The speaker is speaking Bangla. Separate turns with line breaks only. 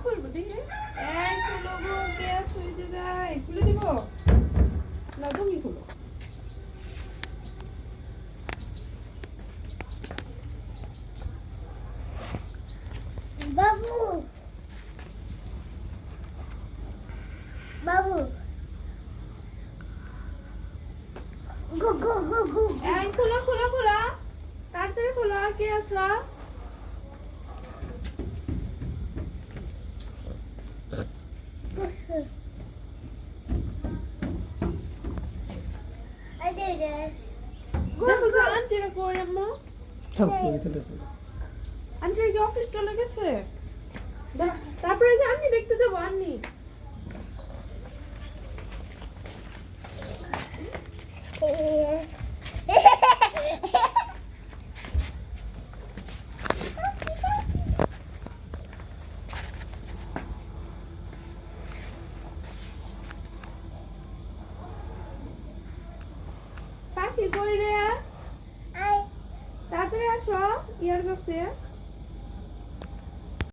খুলবো দেখি। এই খুলো গো, কে আছো এই জায়গায়? খুলে দিব না, তুমি খুলো।
বাবু বাবু গো গো গো গো
এই খোলো খোলো খোলো, তাড়াতাড়ি খোলো, কে আছো? দেখো যে আন্টিরা কই আম্মু? আন্টি কি অফিস চলে গেছে? তারপরে যে আন্নি দেখতে যাবো, আন্নি। পাখি কই রে? তাড়াতাড়ি আসো ইয়ার কাছে।